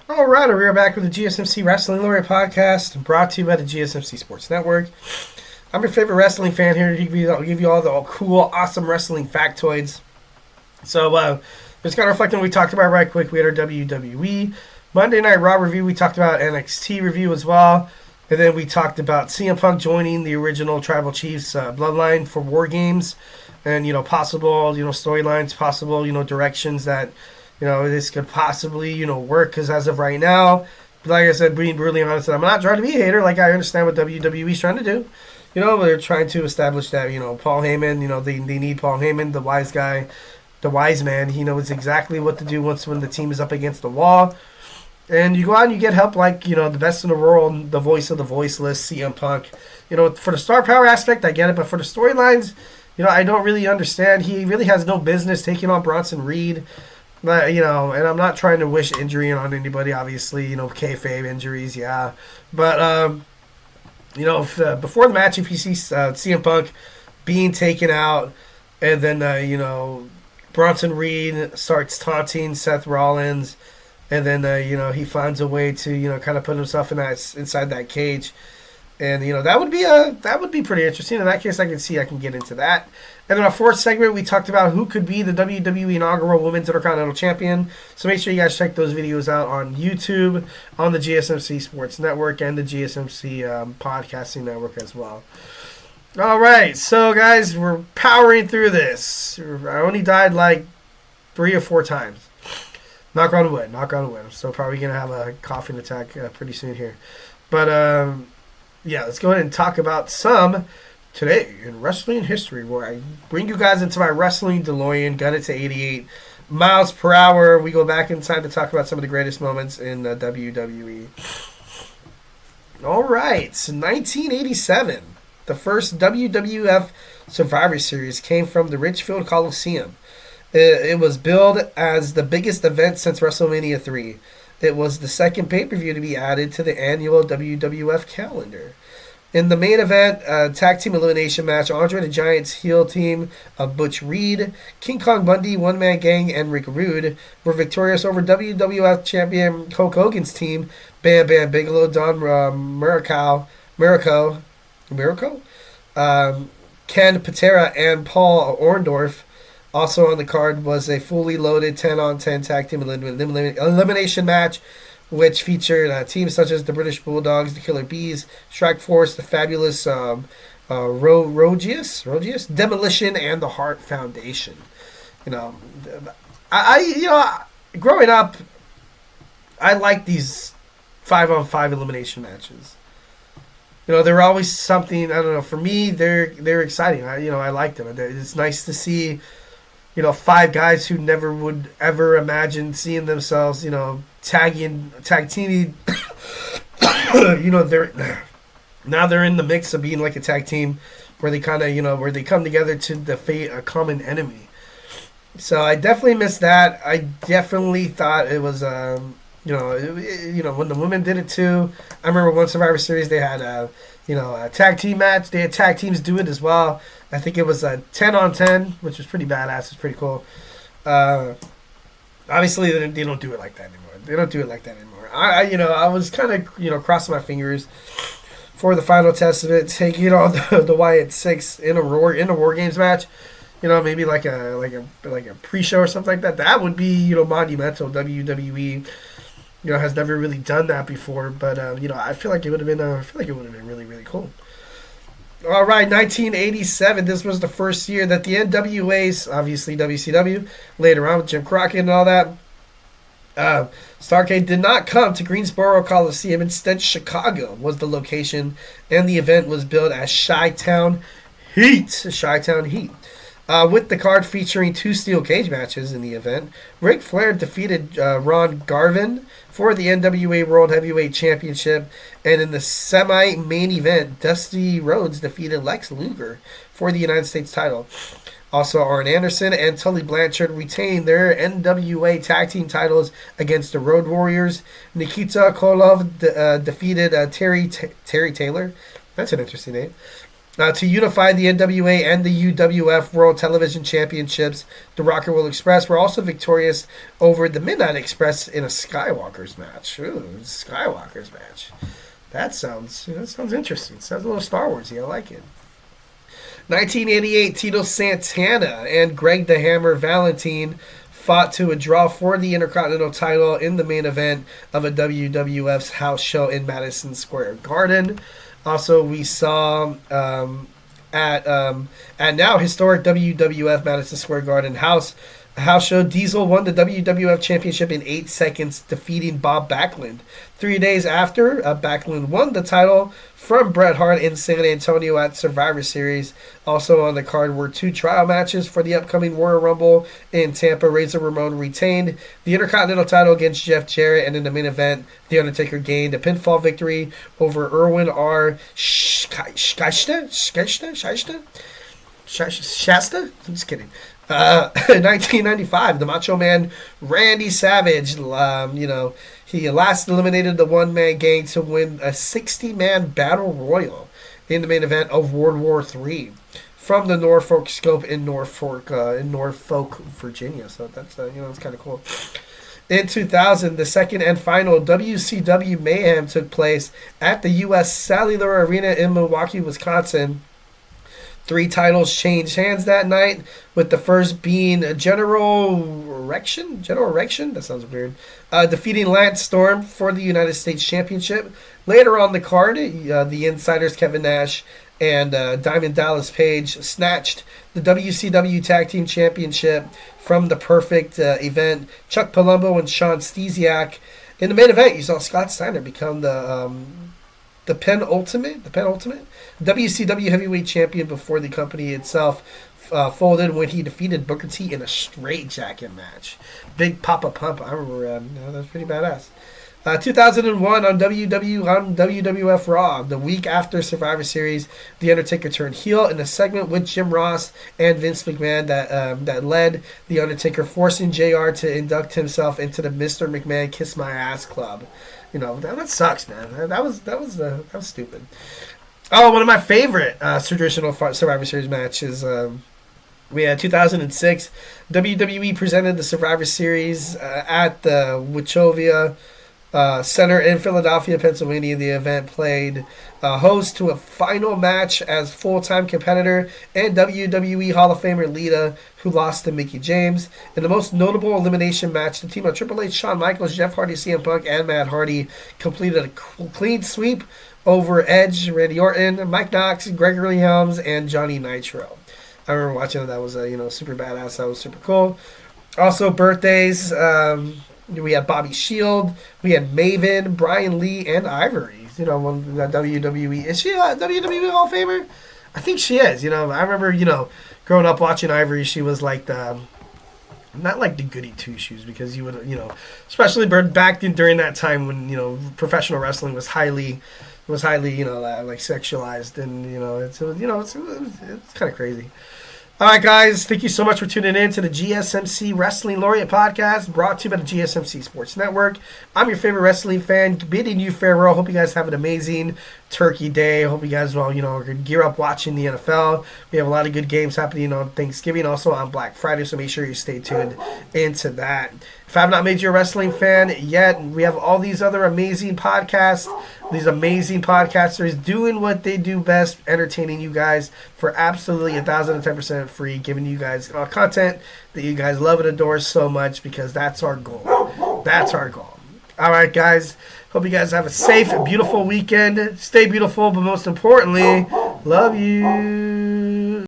All right, we're back with the GSMC Wrestling Laureate podcast, brought to you by the GSMC Sports Network. I'm your favorite wrestling fan here to give you all the cool, awesome wrestling factoids. So, just kind of reflecting on what we talked about right quick. We had our WWE Monday Night Raw review. We talked about NXT review as well. And then we talked about CM Punk joining the original Tribal Chiefs bloodline for War Games. And, possible, storylines, possible, directions that this could possibly, work. Because as of right now, like I said, being brutally honest, I'm not trying to be a hater. Like, I understand what WWE's trying to do. They're trying to establish that, Paul Heyman, they need Paul Heyman, the wise guy, the wise man. He knows exactly what to do when the team is up against the wall. And you go out and you get help like, the best in the world, the voice of the voiceless, CM Punk. For the star power aspect, I get it. But for the storylines, I don't really understand. He really has no business taking on Bronson Reed. But, and I'm not trying to wish injury on anybody, obviously, kayfabe injuries, yeah. But, before the match, if you see CM Punk being taken out, and then, Bronson Reed starts taunting Seth Rollins, and then, he finds a way to, kind of put himself inside that cage. And, that would be pretty interesting. In that case, I can get into that. And then our fourth segment, we talked about who could be the WWE inaugural Women's Intercontinental Champion. So make sure you guys check those videos out on YouTube, on the GSMC Sports Network, and the GSMC Podcasting Network as well. All right, so guys, we're powering through this. I only died like 3 or 4 times. Knock on wood. I'm still probably going to have a coughing attack pretty soon here. But, yeah, let's go ahead and talk about some today in wrestling history, where I bring you guys into my wrestling DeLorean, gun it to 88 miles per hour. We go back in time to talk about some of the greatest moments in the WWE. All right, so 1987, the first WWF Survivor Series came from the Richfield Coliseum. It was billed as the biggest event since WrestleMania 3. It was the second pay-per-view to be added to the annual WWF calendar. In the main event, tag team elimination match, Andre the Giant's heel team of Butch Reed, King Kong Bundy, One Man Gang, and Rick Rude were victorious over WWF champion Hulk Hogan's team, Bam Bam Bigelow, Don Miracle, Ken Patera, and Paul Orndorff. Also on the card was a fully loaded 10-on-10 tag team elimination match, which featured teams such as the British Bulldogs, the Killer Bees, Strike Force, the Fabulous Rogius, Demolition, and the Hart Foundation. Growing up, I liked these 5-on-5 elimination matches. They were always something. I don't know. For me, they're exciting. I like them. It's nice to see 5 guys who never would ever imagine seeing themselves, tag teaming. They're in the mix of being like a tag team where they kind of, where they come together to defeat a common enemy. So I definitely missed that. I definitely thought it was, when the women did it too. I remember one Survivor Series they had a tag team match. They had tag teams do it as well. I think it was a 10-on-10, which was pretty badass. It's pretty cool. Obviously, they don't do it like that anymore. I was kind of, crossing my fingers for the final test of it, taking on the Wyatt 6 in a War Games match. Maybe like a pre-show or something like that. That would be, monumental. WWE, has never really done that before. But I feel like it would have been. Really, really cool. All right, 1987. This was the first year that the NWA's, obviously WCW, later on with Jim Crockett and all that. Starrcade did not come to Greensboro Coliseum. Instead, Chicago was the location, and the event was billed as Chi-Town Heat. With the card featuring 2 steel cage matches in the event. Ric Flair defeated Ron Garvin for the NWA World Heavyweight Championship, and in the semi-main event, Dusty Rhodes defeated Lex Luger for the United States title. Also, Arn Anderson and Tully Blanchard retained their NWA tag team titles against the Road Warriors. Nikita Koloff defeated Terry Taylor. That's an interesting name. To unify the NWA and the UWF World Television Championships, the Rock and Roll Express were also victorious over the Midnight Express in a Skywalker's match. Ooh, Skywalker's match. That sounds interesting. Sounds a little Star Warsy. I like it. 1988, Tito Santana and Greg the Hammer Valentine fought to a draw for the Intercontinental title in the main event of a WWF's house show in Madison Square Garden. Also, we saw at now historic WWF Madison Square Garden house show, Diesel won the WWF Championship in 8 seconds, defeating Bob Backlund. 3 days after, Backlund won the title from Bret Hart in San Antonio at Survivor Series. Also on the card were 2 trial matches for the upcoming Royal Rumble in Tampa. Razor Ramon retained the Intercontinental title against Jeff Jarrett, and in the main event, The Undertaker gained a pinfall victory over Erwin R. Shasta? I'm just kidding. 1995, the Macho Man Randy Savage, he last eliminated the one-man gang to win a 60-man battle royal in the main event of World War III from the Norfolk Scope in Norfolk, Virginia. So that's it's kind of cool. In 2000, the second and final WCW Mayhem took place at the U.S. Cellular Arena in Milwaukee, Wisconsin. 3 titles changed hands that night, with the first being General Erection? That sounds weird. Defeating Lance Storm for the United States Championship. Later on the card, the Insiders Kevin Nash and Diamond Dallas Page snatched the WCW Tag Team Championship from the Perfect event. Chuck Palumbo and Sean Stasiak. In the main event, you saw Scott Steiner become the penultimate WCW heavyweight champion before the company itself folded when he defeated Booker T in a straitjacket match. Big Papa Pump. I remember that was pretty badass. 2001 on WWF Raw, the week after Survivor Series, The Undertaker turned heel in a segment with Jim Ross and Vince McMahon that led The Undertaker, forcing JR to induct himself into the Mr. McMahon Kiss My Ass Club. That sucks, man. That was stupid. Oh, one of my favorite traditional Survivor Series matches. We had 2006. WWE presented the Survivor Series at the Wachovia Center in Philadelphia, Pennsylvania. The event played host to a final match as full-time competitor and WWE Hall of Famer Lita, who lost to Mickie James. In the most notable elimination match, the team of Triple H, Shawn Michaels, Jeff Hardy, CM Punk, and Matt Hardy completed a clean sweep over Edge, Randy Orton, Mike Knox, Gregory Helms, and Johnny Nitro. I remember watching that. That was super badass. That was super cool. Also, birthdays. We had Bobby Shield. We had Maven, Brian Lee, and Ivory. One WWE. Is she a WWE Hall of Famer? I think she is. I remember, growing up watching Ivory, she was like not like the goody two shoes, because you would, especially back during that time when, professional wrestling was highly, like sexualized, and, it's kind of crazy. All right, guys, thank you so much for tuning in to the GSMC Wrestling Laureate podcast, brought to you by the GSMC Sports Network. I'm your favorite wrestling fan, bidding you farewell. Hope you guys have an amazing Turkey Day. Hope you guys, gear up watching the NFL. We have a lot of good games happening on Thanksgiving, also on Black Friday, so make sure you stay tuned into that. If I have not made you a wrestling fan yet, we have all these other amazing podcasts, these amazing podcasters doing what they do best, entertaining you guys for absolutely 1,010% free, giving you guys content that you guys love and adore so much, because that's our goal. That's our goal. All right, guys. Hope you guys have a safe, beautiful weekend. Stay beautiful, but most importantly, love you.